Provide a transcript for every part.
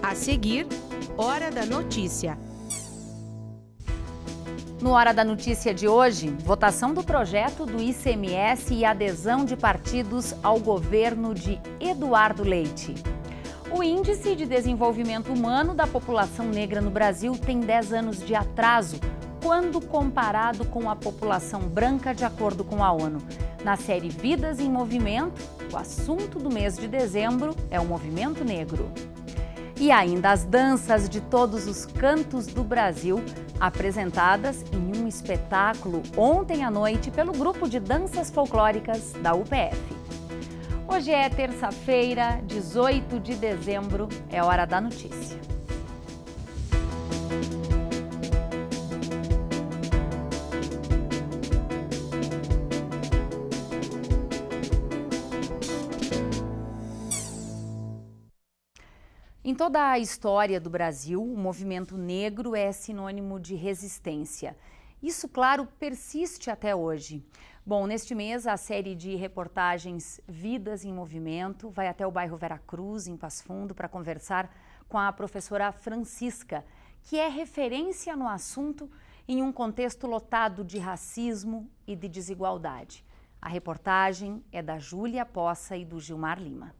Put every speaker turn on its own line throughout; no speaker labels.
A seguir, Hora da Notícia.
No Hora da Notícia de hoje, votação do projeto do ICMS e adesão de partidos ao governo de Eduardo Leite. O Índice de Desenvolvimento Humano da população negra no Brasil tem 10 anos de atraso, quando comparado com a população branca, de acordo com a ONU. Na série Vidas em Movimento, o assunto do mês de dezembro é o movimento negro. E ainda as danças de todos os cantos do Brasil, apresentadas em um espetáculo ontem à noite pelo grupo de danças folclóricas da UPF. Hoje é terça-feira, 18 de dezembro, é Hora da Notícia. Em toda a história do Brasil, o movimento negro é sinônimo de resistência. Isso, claro, persiste até hoje. Bom, neste mês, a série de reportagens Vidas em Movimento vai até o bairro Vera Cruz, em Passo Fundo, para conversar com a professora Francisca, que é referência no assunto em um contexto lotado de racismo e de desigualdade. A reportagem é da Júlia Poça e do Gilmar Lima.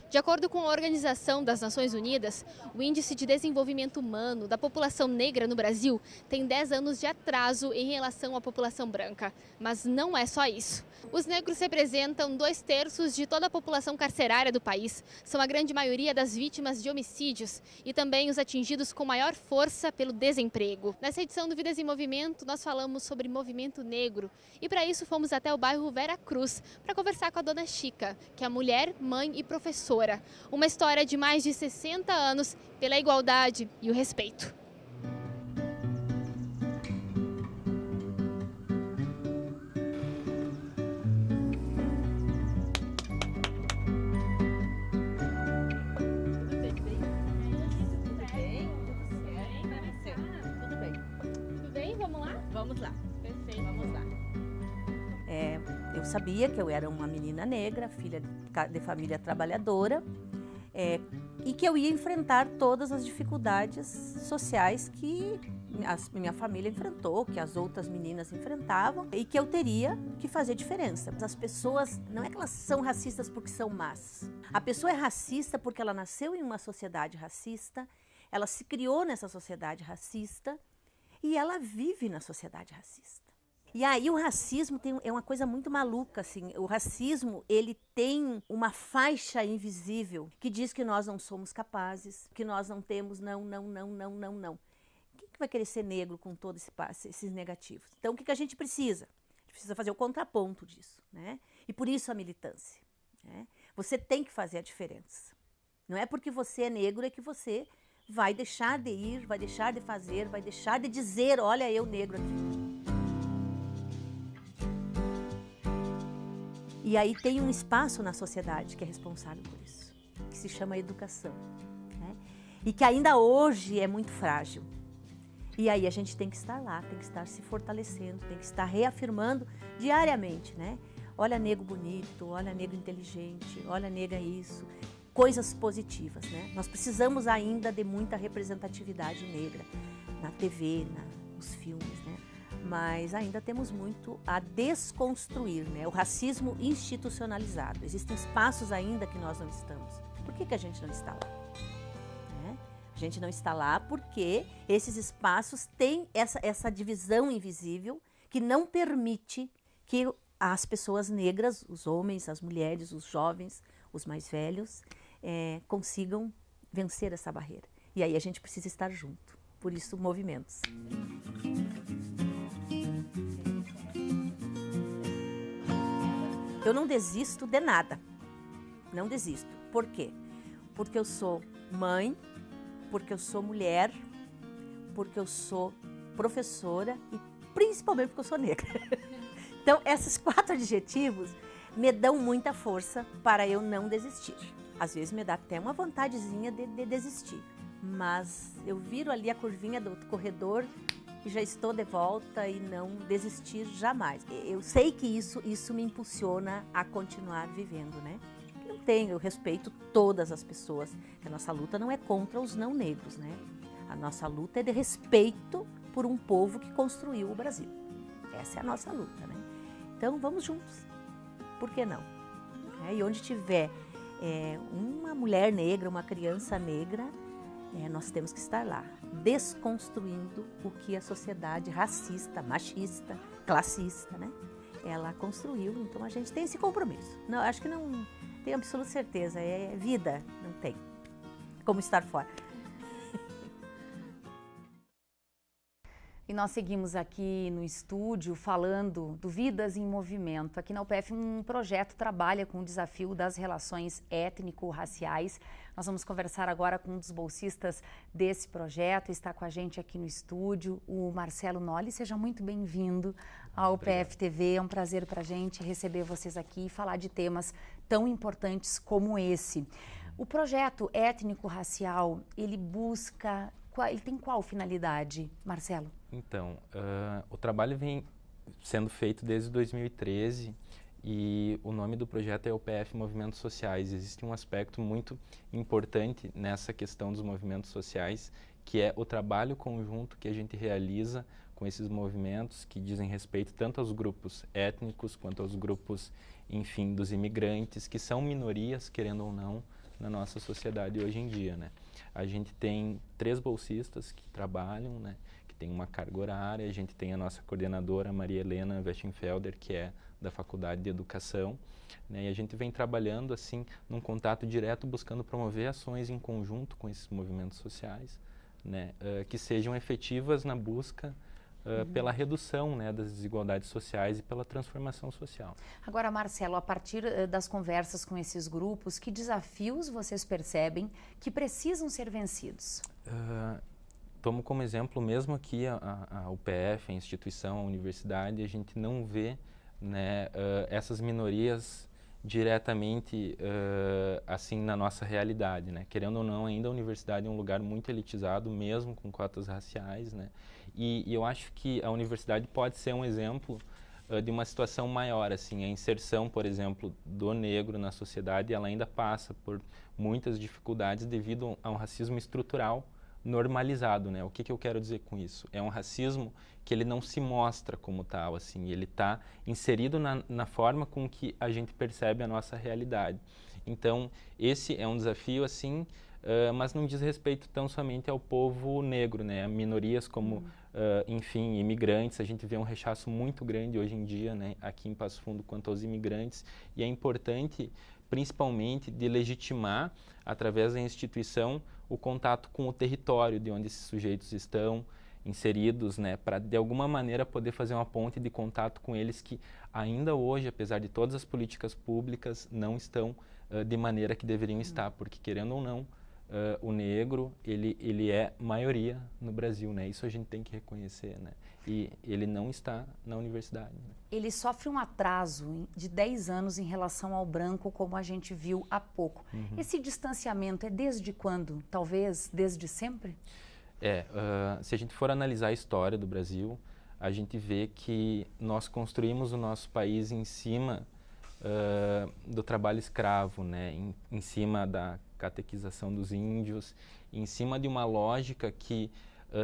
De acordo com a Organização das Nações Unidas, o Índice de Desenvolvimento Humano da população negra no Brasil tem 10 anos de atraso em relação à população branca. Mas não é só isso. Os negros representam 2/3 de toda a população carcerária do país, são a grande maioria das vítimas de homicídios e também os atingidos com maior força pelo desemprego. Nessa edição do Vidas em Movimento, nós falamos sobre movimento negro e para isso fomos até o bairro Vera Cruz para conversar com a dona Chica, que é mulher, mãe e professora. Uma história de mais de 60 anos pela igualdade e o respeito. Tudo bem? Vamos lá?
Vamos lá.
Perfeito.
Vamos lá. Eu sabia que eu era uma menina negra, filha de família trabalhadora, e que eu ia enfrentar todas as dificuldades sociais que minha família enfrentou, que as outras meninas enfrentavam, e que eu teria que fazer diferença. As pessoas, não é que elas são racistas porque são más. A pessoa é racista porque ela nasceu em uma sociedade racista, ela se criou nessa sociedade racista e ela vive na sociedade racista. E aí o racismo é uma coisa muito maluca, assim. O racismo, ele tem uma faixa invisível que diz que nós não somos capazes, que nós não temos não. Quem que vai querer ser negro com todos esses negativos? Então o que a gente precisa? A gente precisa fazer o contraponto disso, né? E por isso a militância, né? Você tem que fazer a diferença. Não é porque você é negro é que você vai deixar de ir, vai deixar de fazer, vai deixar de dizer, olha eu negro aqui. E aí tem um espaço na sociedade que é responsável por isso, que se chama educação, né? E que ainda hoje é muito frágil. E aí a gente tem que estar lá, tem que estar se fortalecendo, tem que estar reafirmando diariamente, né? Olha negro bonito, olha negro inteligente, olha negra isso, coisas positivas, né? Nós precisamos ainda de muita representatividade negra na TV, nos filmes, né? Mas ainda temos muito a desconstruir, né? O racismo institucionalizado. Existem espaços ainda que nós não estamos. Por que a gente não está lá? Né? A gente não está lá porque esses espaços têm essa divisão invisível que não permite que as pessoas negras, os homens, as mulheres, os jovens, os mais velhos, consigam vencer essa barreira. E aí a gente precisa estar junto. Por isso, movimentos. Eu não desisto de nada, não desisto. Por quê? Porque eu sou mãe, porque eu sou mulher, porque eu sou professora e principalmente porque eu sou negra. Então, esses 4 adjetivos me dão muita força para eu não desistir. Às vezes me dá até uma vontadezinha de desistir, mas eu viro ali a curvinha do corredor e já estou de volta e não desistir jamais. Eu sei que isso me impulsiona a continuar vivendo, né? eu respeito todas as pessoas. A nossa luta não é contra os não negros, né? A nossa luta é de respeito por um povo que construiu o Brasil. Essa é a nossa luta, né? Então, vamos juntos. Por que não? E onde tiver uma mulher negra, uma criança negra, nós temos que estar lá, desconstruindo o que a sociedade racista, machista, classista, né? Ela construiu, então a gente tem esse compromisso. Não, acho que não tenho absoluta certeza, é vida, não tem como estar fora.
E nós seguimos aqui no estúdio falando do Vidas em Movimento. Aqui na UPF um projeto trabalha com o desafio das relações étnico-raciais. Nós vamos conversar agora com um dos bolsistas desse projeto. Está com a gente aqui no estúdio o Marcelo Nolli. Seja muito bem-vindo ao UPF TV. É um prazer para a gente receber vocês aqui e falar de temas tão importantes como esse. O projeto étnico-racial, ele tem qual finalidade, Marcelo?
Então, o trabalho vem sendo feito desde 2013 e o nome do projeto é UPF Movimentos Sociais. Existe um aspecto muito importante nessa questão dos movimentos sociais, que é o trabalho conjunto que a gente realiza com esses movimentos que dizem respeito tanto aos grupos étnicos quanto aos grupos, enfim, dos imigrantes, que são minorias, querendo ou não, na nossa sociedade hoje em dia, né? A gente tem 3 bolsistas que trabalham, né? Que tem uma carga horária. A gente tem a nossa coordenadora, Maria Helena Westenfelder, que é da Faculdade de Educação, né? E a gente vem trabalhando, assim, num contato direto, buscando promover ações em conjunto com esses movimentos sociais, né? Que sejam efetivas na busca pela redução, né, das desigualdades sociais e pela transformação social.
Agora, Marcelo, a partir das conversas com esses grupos, que desafios vocês percebem que precisam ser vencidos?
Tomo como exemplo mesmo aqui a UPF, a instituição, a universidade, a gente não vê, né, essas minorias diretamente assim na nossa realidade, né? Querendo ou não, ainda a universidade é um lugar muito elitizado, mesmo com cotas raciais, né? E eu acho que a universidade pode ser um exemplo de uma situação maior, assim, a inserção, por exemplo, do negro na sociedade, ela ainda passa por muitas dificuldades devido a um racismo estrutural normalizado, né? O que eu quero dizer com isso? É um racismo que ele não se mostra como tal, assim, ele está inserido na forma com que a gente percebe a nossa realidade. Então, esse é um desafio, assim, mas não diz respeito tão somente ao povo negro, né? A minorias como, enfim, imigrantes. A gente vê um rechaço muito grande hoje em dia, né? Aqui em Passo Fundo quanto aos imigrantes, e é importante, principalmente, de legitimar, através da instituição, o contato com o território de onde esses sujeitos estão inseridos, né, para de alguma maneira poder fazer uma ponte de contato com eles que ainda hoje, apesar de todas as políticas públicas, não estão de maneira que deveriam estar, porque querendo ou não, o negro, ele é maioria no Brasil, né? Isso a gente tem que reconhecer, né? E ele não está na universidade, né?
Ele sofre um atraso de 10 anos em relação ao branco, como a gente viu há pouco. Esse distanciamento é desde quando? Talvez desde sempre?
Se a gente for analisar a história do Brasil, a gente vê que nós construímos o nosso país em cima do trabalho escravo, né? Em cima da catequização dos índios, em cima de uma lógica que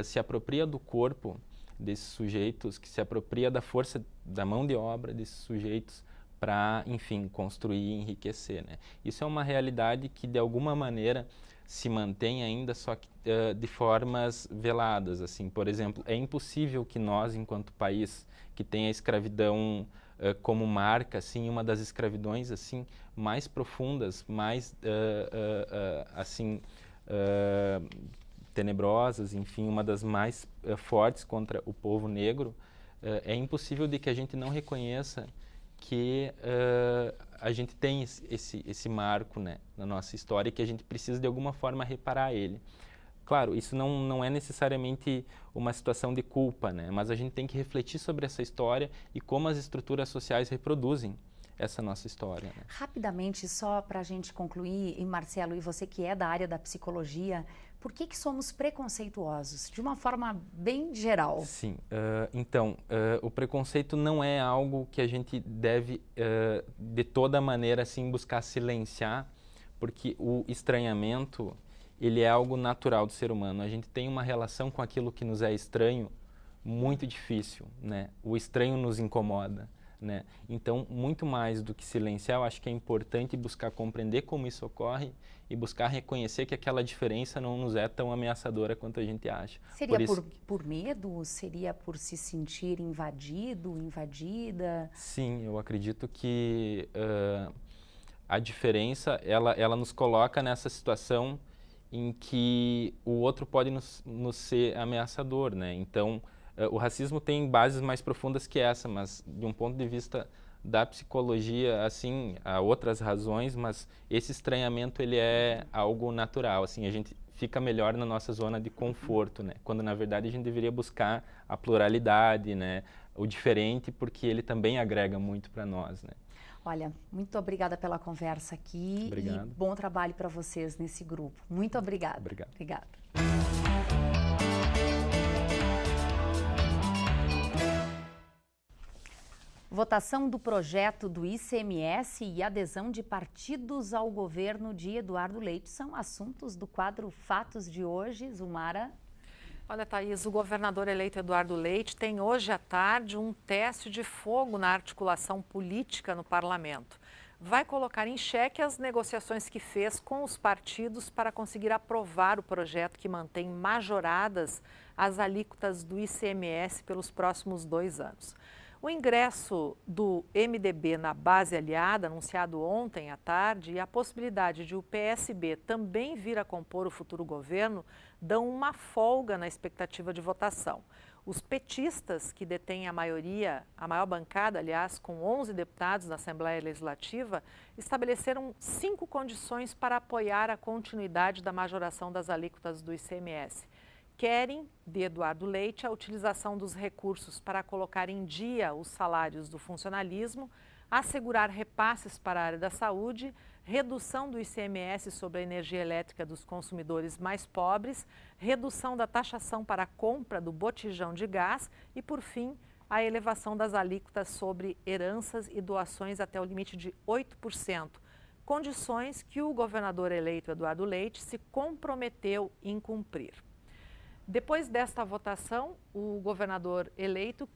se apropria do corpo desses sujeitos, que se apropria da força da mão de obra desses sujeitos para, enfim, construir e enriquecer, né? Isso é uma realidade que, de alguma maneira, se mantém ainda, só que de formas veladas, assim. Por exemplo, é impossível que nós, enquanto país que tem a escravidão como marca, assim, uma das escravidões, assim, mais profundas, mais, assim, tenebrosas, enfim, uma das mais fortes contra o povo negro, é impossível de que a gente não reconheça que a gente tem esse marco, né, na nossa história e que a gente precisa de alguma forma reparar ele. Claro, isso não é necessariamente uma situação de culpa, né, mas a gente tem que refletir sobre essa história e como as estruturas sociais reproduzem essa nossa história, né?
Rapidamente, só para a gente concluir, e Marcelo, e você que é da área da psicologia, por que somos preconceituosos? De uma forma bem geral.
Sim, então, o preconceito não é algo que a gente deve, de toda maneira, assim, buscar silenciar Porque o estranhamento, ele é algo natural do ser humano. A gente tem uma relação com aquilo que nos é estranho muito difícil, né? O estranho nos incomoda, né? Então, muito mais do que silenciar, eu acho que é importante buscar compreender como isso ocorre e buscar reconhecer que aquela diferença não nos é tão ameaçadora quanto a gente acha.
Seria por medo? Seria por se sentir invadido, invadida?
Sim, eu acredito que a diferença, ela nos coloca nessa situação em que o outro pode nos ser ameaçador, né? Então, o racismo tem bases mais profundas que essa, mas de um ponto de vista da psicologia, assim, há outras razões, mas esse estranhamento, ele é algo natural, assim, a gente fica melhor na nossa zona de conforto, né? Quando, na verdade, a gente deveria buscar a pluralidade, né? O diferente, porque ele também agrega muito para nós, né?
Olha, muito obrigada pela conversa aqui.
Obrigado.
E bom trabalho para vocês nesse grupo. Muito obrigada.
Obrigado.
Obrigada. Votação do projeto do ICMS e adesão de partidos ao governo de Eduardo Leite são assuntos do quadro Fatos de hoje. Zumara.
Olha, Thaís, o governador eleito Eduardo Leite tem hoje à tarde um teste de fogo na articulação política no parlamento. Vai colocar em xeque as negociações que fez com os partidos para conseguir aprovar o projeto que mantém majoradas as alíquotas do ICMS pelos próximos 2 anos. O ingresso do MDB na base aliada, anunciado ontem à tarde, e a possibilidade de o PSB também vir a compor o futuro governo, dão uma folga na expectativa de votação. Os petistas, que detêm a maior bancada, aliás, com 11 deputados na Assembleia Legislativa, estabeleceram 5 condições para apoiar a continuidade da majoração das alíquotas do ICMS. Querem, de Eduardo Leite, a utilização dos recursos para colocar em dia os salários do funcionalismo, assegurar repasses para a área da saúde, redução do ICMS sobre a energia elétrica dos consumidores mais pobres, redução da taxação para a compra do botijão de gás e, por fim, a elevação das alíquotas sobre heranças e doações até o limite de 8%, condições que o governador eleito Eduardo Leite se comprometeu em cumprir. Depois desta votação, o governador eleito,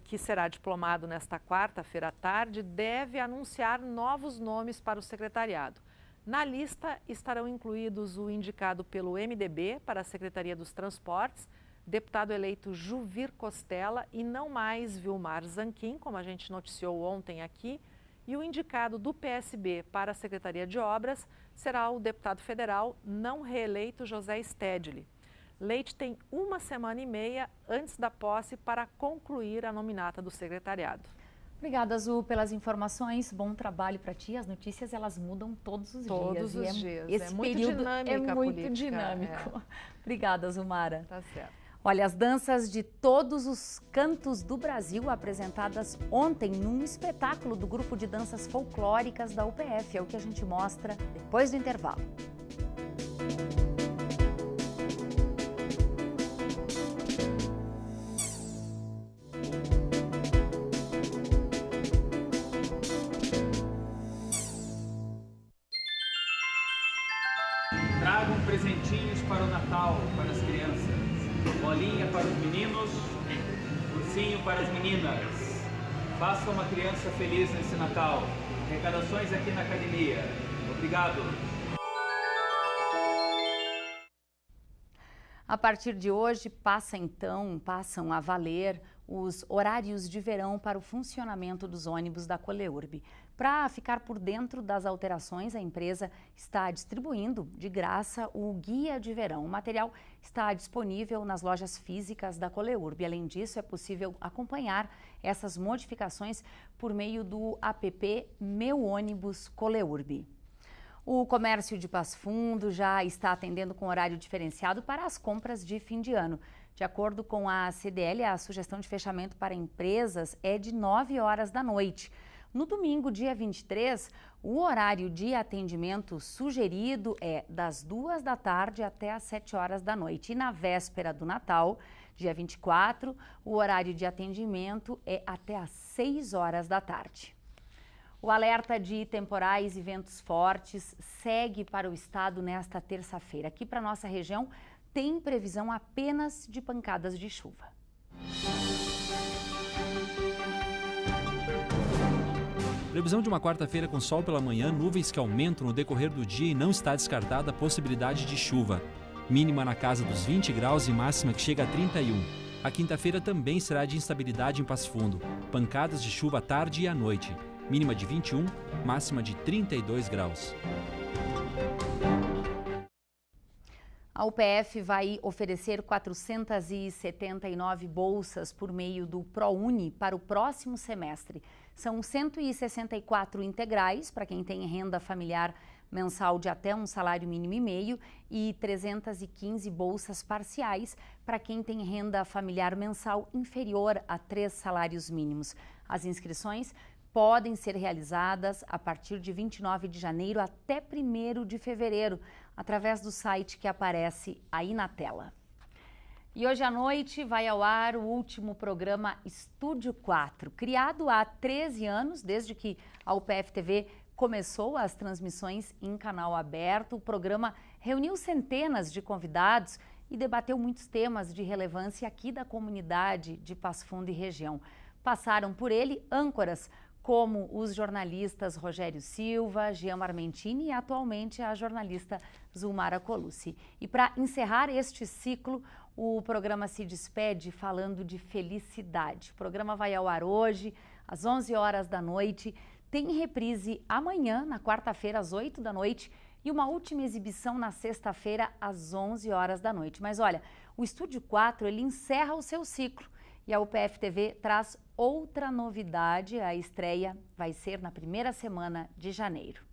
que será diplomado nesta quarta-feira à tarde, deve anunciar novos nomes para o secretariado. Na lista estarão incluídos o indicado pelo MDB para a Secretaria dos Transportes, deputado eleito Juvir Costela e não mais Vilmar Zanquim, como a gente noticiou ontem aqui, e o indicado do PSB para a Secretaria de Obras será o deputado federal não reeleito José Stedley. Leite tem 1 semana e meia antes da posse para concluir a nominata do secretariado.
Obrigada, Azul, pelas informações. Bom trabalho para ti. As notícias, elas mudam todos os dias.
Todos os dias.
Esse
muito
período
dinâmica
é muito
política,
dinâmico. Obrigada, Azumara.
Tá certo.
Olha, as danças de todos os cantos do Brasil apresentadas ontem num espetáculo do grupo de danças folclóricas da UPF. É o que a gente mostra depois do intervalo.
Tragam presentinhos para o Natal, para as crianças. Bolinha para os meninos, ursinho para as meninas. Faça uma criança feliz nesse Natal. Arrecadações aqui na academia. Obrigado.
A partir de hoje, passam a valer os horários de verão para o funcionamento dos ônibus da Coleurb. Para ficar por dentro das alterações, a empresa está distribuindo de graça o Guia de Verão. O material está disponível nas lojas físicas da Coleurb. Além disso, é possível acompanhar essas modificações por meio do app Meu Ônibus Coleurb. O comércio de Passo Fundo já está atendendo com horário diferenciado para as compras de fim de ano. De acordo com a CDL, a sugestão de fechamento para empresas é de 9 horas da noite. No domingo, dia 23, o horário de atendimento sugerido é das 2 da tarde até as 7 horas da noite. E na véspera do Natal, dia 24, o horário de atendimento é até às 6 horas da tarde. O alerta de temporais e ventos fortes segue para o estado nesta terça-feira. Aqui para nossa região tem previsão apenas de pancadas de chuva.
Previsão de uma quarta-feira com sol pela manhã, nuvens que aumentam no decorrer do dia e não está descartada a possibilidade de chuva. Mínima na casa dos 20 graus e máxima que chega a 31. A quinta-feira também será de instabilidade em Passo Fundo. Pancadas de chuva à tarde e à noite. Mínima de 21, máxima de 32 graus.
A UPF vai oferecer 479 bolsas por meio do ProUni para o próximo semestre. São 164 integrais para quem tem renda familiar mensal de até um salário mínimo e meio e 315 bolsas parciais para quem tem renda familiar mensal inferior a 3 salários mínimos. As inscrições podem ser realizadas a partir de 29 de janeiro até 1º de fevereiro, através do site que aparece aí na tela. E hoje à noite vai ao ar o último programa Estúdio 4, criado há 13 anos, desde que a UPF TV começou as transmissões em canal aberto. O programa reuniu centenas de convidados e debateu muitos temas de relevância aqui da comunidade de Passo Fundo e região. Passaram por ele âncoras como os jornalistas Rogério Silva, Jean Marmentini e atualmente a jornalista Zulmara Colucci. E para encerrar este ciclo, o programa se despede falando de felicidade. O programa vai ao ar hoje, às 11 horas da noite, tem reprise amanhã, na quarta-feira, às 8 da noite, e uma última exibição na sexta-feira, às 11 horas da noite. Mas olha, o Estúdio 4, ele encerra o seu ciclo e a UPF TV traz outra novidade. A estreia vai ser na primeira semana de janeiro.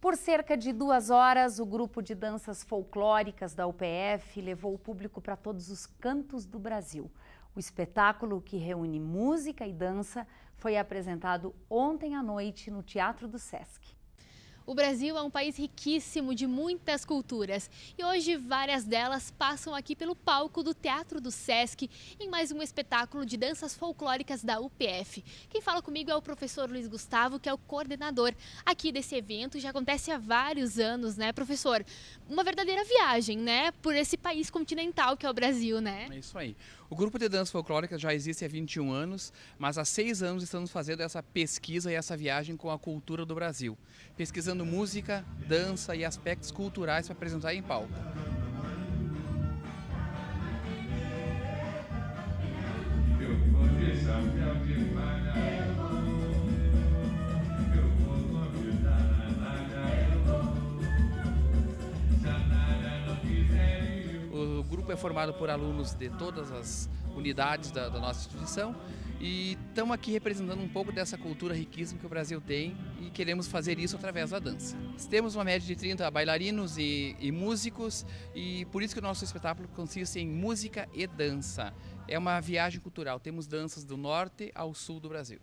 Por cerca de 2 horas, o grupo de danças folclóricas da UPF levou o público para todos os cantos do Brasil. O espetáculo, que reúne música e dança, foi apresentado ontem à noite no Teatro do Sesc.
O Brasil é um país riquíssimo de muitas culturas e hoje várias delas passam aqui pelo palco do Teatro do Sesc em mais um espetáculo de danças folclóricas da UPF. Quem fala comigo é o professor Luiz Gustavo, que é o coordenador aqui desse evento. Já acontece há vários anos, né, professor? Uma verdadeira viagem, né, por esse país continental que é o Brasil, né?
É isso aí. O grupo de dança folclórica já existe há 21 anos, mas há 6 anos estamos fazendo essa pesquisa e essa viagem com a cultura do Brasil, pesquisando música, dança e aspectos culturais para apresentar em palco. O grupo é formado por alunos de todas as unidades da nossa instituição e estamos aqui representando um pouco dessa cultura riquíssima que o Brasil tem e queremos fazer isso através da dança. Temos uma média de 30 bailarinos e músicos e por isso que o nosso espetáculo consiste em música e dança. É uma viagem cultural, temos danças do norte ao sul do Brasil.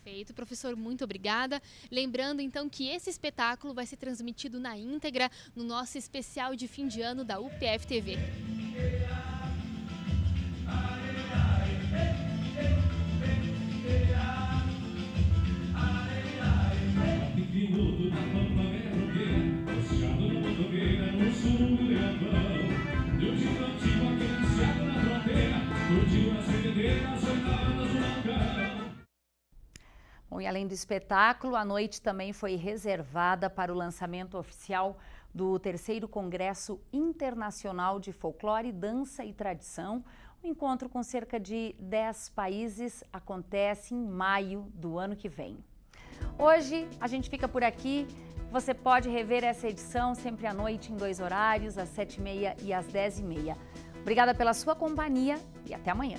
Perfeito, professor, muito obrigada. Lembrando então que esse espetáculo vai ser transmitido na íntegra no nosso especial de fim de ano da UPF TV.
Bom, e além do espetáculo, a noite também foi reservada para o lançamento oficial do 3º Congresso Internacional de Folclore, Dança e Tradição. O encontro com cerca de 10 países acontece em maio do ano que vem. Hoje a gente fica por aqui. Você pode rever essa edição sempre à noite em 2 horários, às 7h30 e às 10h30. Obrigada pela sua companhia e até amanhã.